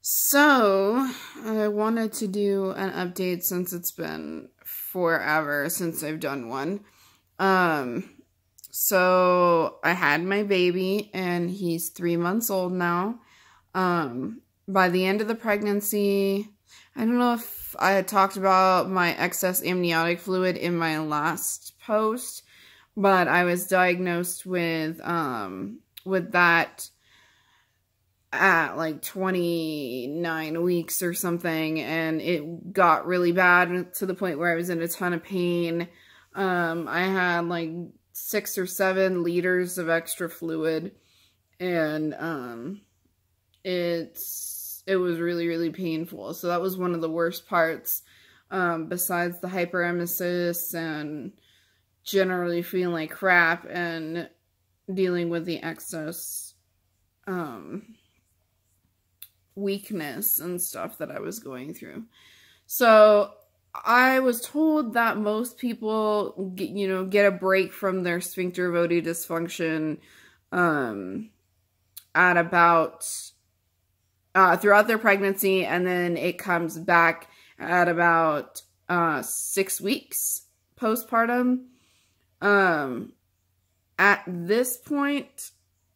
So, I wanted to do an update since it's been forever since I've done one. So I had my baby and he's 3 months old now. By the end of the pregnancy, I don't know if I had talked about my excess amniotic fluid in my last post, but I was diagnosed with that at like 29 weeks or something, and it got really bad to the point where I was in a ton of pain. I had like 6 or 7 liters of extra fluid, and it was really, really painful. So that was one of the worst parts, besides the hyperemesis and generally feeling like crap and dealing with the excess weakness and stuff that I was going through. So I was told that most people get a break from their sphincter vodi dysfunction at about throughout their pregnancy, and then it comes back at about 6 weeks postpartum. At this point,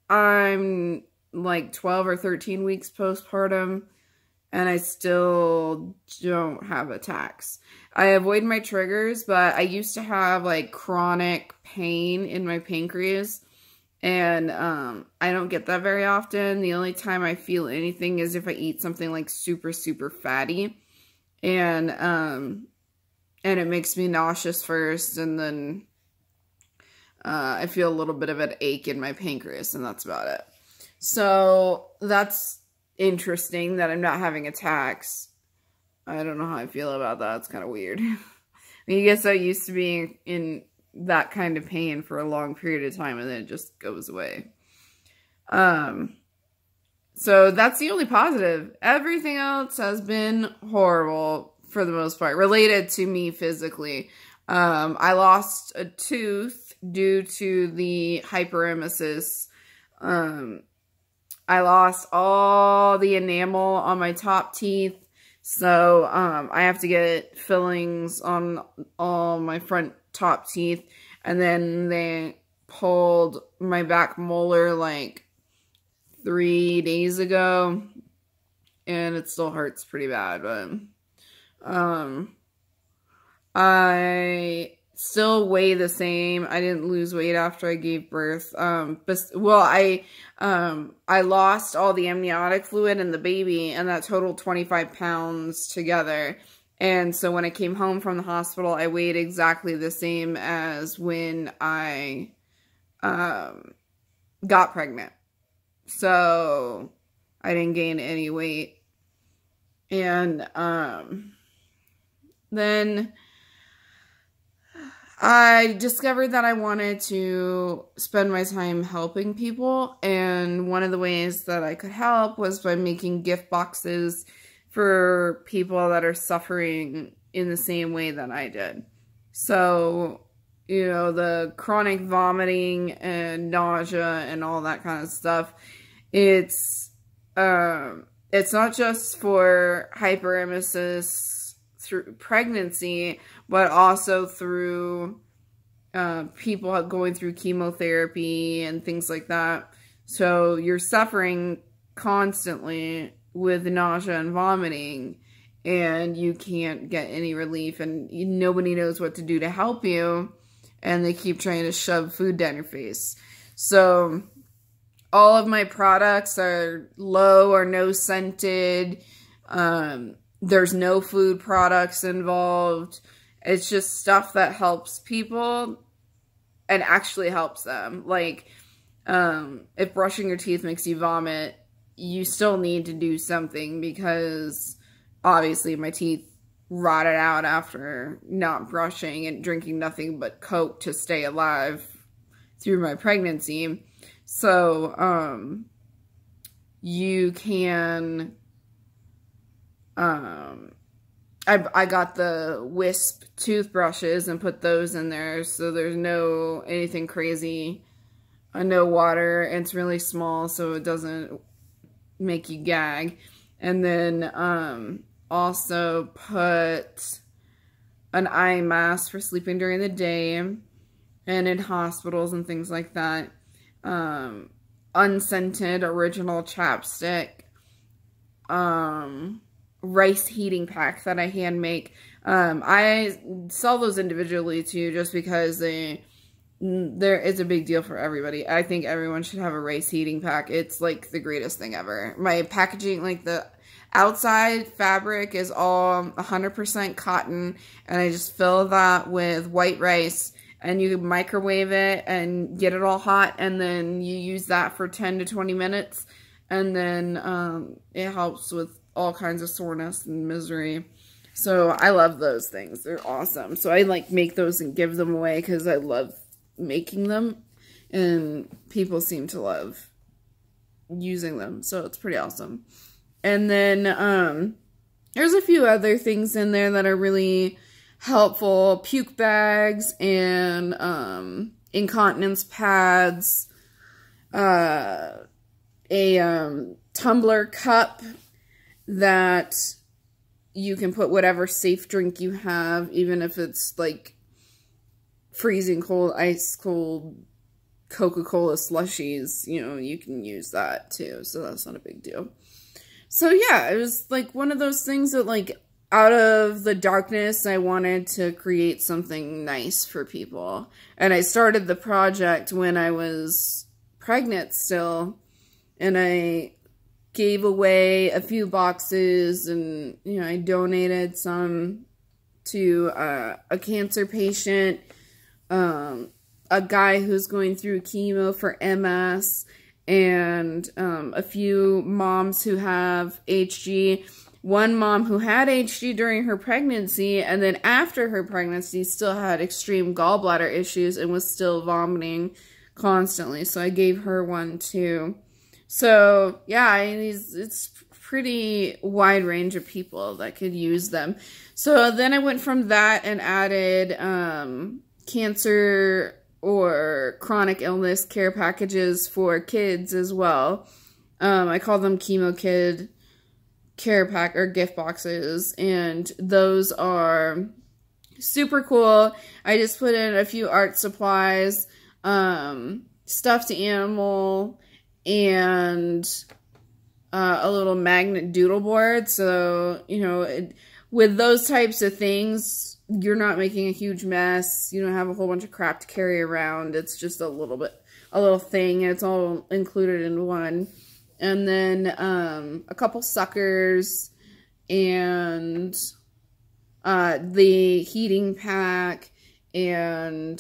I'm like 12 or 13 weeks postpartum, and I still don't have attacks. I avoid my triggers, but I used to have like chronic pain in my pancreas, and I don't get that very often. The only time I feel anything is if I eat something like super, super fatty, and it makes me nauseous first, and then I feel a little bit of an ache in my pancreas, and that's about it. So that's interesting that I'm not having attacks. I don't know how I feel about that. It's kind of weird. I mean, you get so used to being in that kind of pain for a long period of time, and then it just goes away. So that's the only positive. Everything else has been horrible for the most part, related to me physically. I lost a tooth due to the hyperemesis. I lost all the enamel on my top teeth, so I have to get fillings on all my front top teeth, and then they pulled my back molar like 3 days ago, and it still hurts pretty bad, but I still weigh the same. I didn't lose weight after I gave birth. I lost all the amniotic fluid in the baby, and that totaled 25 pounds together. And so when I came home from the hospital, I weighed exactly the same as when I got pregnant. So I didn't gain any weight. And then I discovered that I wanted to spend my time helping people, and one of the ways that I could help was by making gift boxes for people that are suffering in the same way that I did. So, the chronic vomiting and nausea and all that kind of stuff, it's not just for hyperemesis through pregnancy, but also through people going through chemotherapy and things like that. So you're suffering constantly with nausea and vomiting, and you can't get any relief, and nobody knows what to do to help you, and they keep trying to shove food down your face. So all of my products are low or no scented. There's no food products involved. It's just stuff that helps people and actually helps them. Like, if brushing your teeth makes you vomit, you still need to do something, because obviously my teeth rotted out after not brushing and drinking nothing but Coke to stay alive through my pregnancy. So, you can, I got the Wisp toothbrushes and put those in there, so there's no anything crazy, no water, and it's really small so it doesn't make you gag. And then also put an eye mask for sleeping during the day and in hospitals and things like that. Unscented original chapstick. Rice heating pack that I hand make. I sell those individually too, just because it's a big deal for everybody. I think everyone should have a rice heating pack. It's like the greatest thing ever. My packaging, like the outside fabric is all 100% cotton, and I just fill that with white rice, and you microwave it and get it all hot, and then you use that for 10 to 20 minutes, and then it helps with all kinds of soreness and misery. So I love those things. They're awesome. So I like make those and give them away because I love making them, and people seem to love using them. So it's pretty awesome. And then there's a few other things in there that are really helpful. Puke bags and incontinence pads, a tumbler cup that you can put whatever safe drink you have, even if it's like freezing cold, ice cold Coca-Cola slushies, you know, you can use that too. So that's not a big deal. So yeah, it was like one of those things that like out of the darkness, I wanted to create something nice for people. And I started the project when I was pregnant still, and I gave away a few boxes, and, you know, I donated some to a cancer patient, a guy who's going through chemo for MS, and a few moms who have HG. One mom who had HG during her pregnancy, and then after her pregnancy still had extreme gallbladder issues and was still vomiting constantly. So I gave her one too. So yeah, it's pretty wide range of people that could use them. So then I went from that and added cancer or chronic illness care packages for kids as well. I call them Chemo Kid care pack or gift boxes, and those are super cool. I just put in a few art supplies, stuffed animal, and a little magnet doodle board. So, you know, with those types of things, you're not making a huge mess. You don't have a whole bunch of crap to carry around. It's just a little thing, and it's all included in one. And then a couple suckers, and the heating pack, and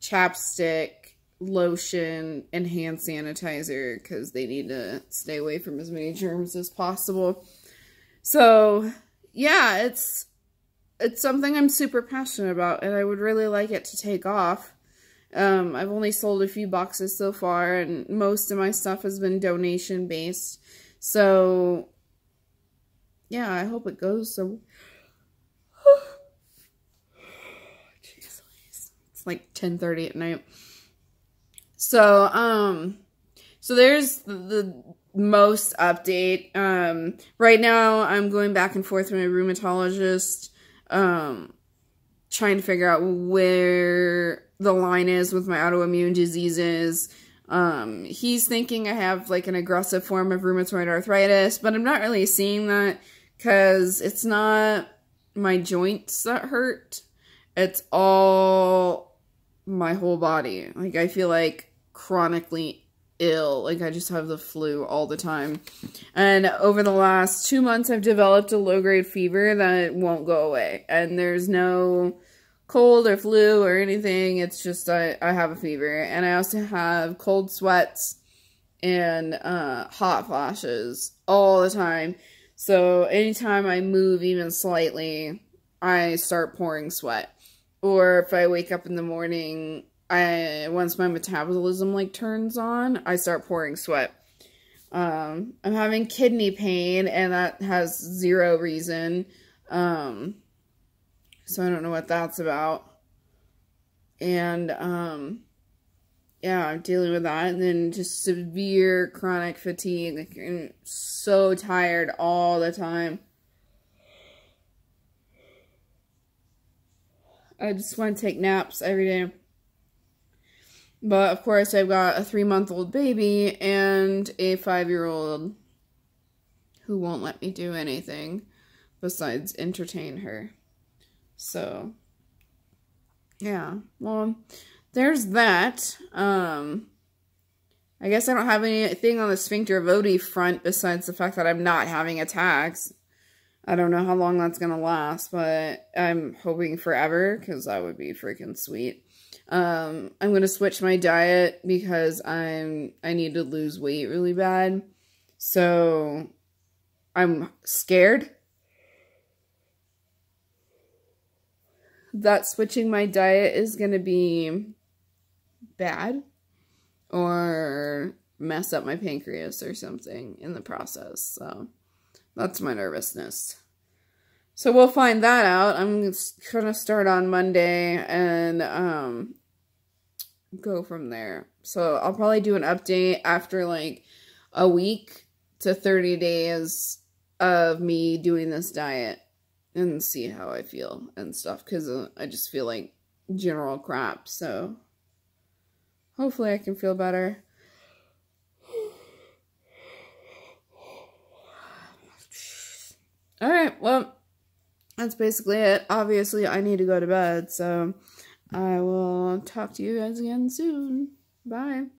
chapstick, lotion, and hand sanitizer, because they need to stay away from as many germs as possible. So yeah, it's something I'm super passionate about, and I would really like it to take off. I've only sold a few boxes so far, and most of my stuff has been donation based. So yeah, I hope it goes. So jeez, it's like 10:30 at night. So so there's the most update. Right now I'm going back and forth with my rheumatologist, trying to figure out where the line is with my autoimmune diseases. He's thinking I have like an aggressive form of rheumatoid arthritis, but I'm not really seeing that, because it's not my joints that hurt. It's all my whole body. Like, I feel like chronically ill. Like, I just have the flu all the time. And over the last 2 months, I've developed a low-grade fever that won't go away. And there's no cold or flu or anything. It's just I have a fever. And I also have cold sweats and hot flashes all the time. So anytime I move even slightly, I start pouring sweat. Or if I wake up in the morning, once my metabolism like turns on, I start pouring sweat. I'm having kidney pain, and that has zero reason. So I don't know what that's about. And yeah, I'm dealing with that. And then just severe chronic fatigue. Like, I'm so tired all the time. I just want to take naps every day. But, of course, I've got a 3-month-old baby and a 5-year-old who won't let me do anything besides entertain her. So, yeah. Well, there's that. I guess I don't have anything on the sphincter voti front besides the fact that I'm not having attacks. I don't know how long that's going to last, but I'm hoping forever because that would be freaking sweet. I'm going to switch my diet because I need to lose weight really bad. So I'm scared that switching my diet is going to be bad or mess up my pancreas or something in the process. So that's my nervousness. So we'll find that out. I'm going to start on Monday and go from there. So I'll probably do an update after like a week to 30 days of me doing this diet and see how I feel and stuff, because I just feel like general crap. So hopefully I can feel better. Alright, well, that's basically it. Obviously, I need to go to bed, so I will talk to you guys again soon. Bye.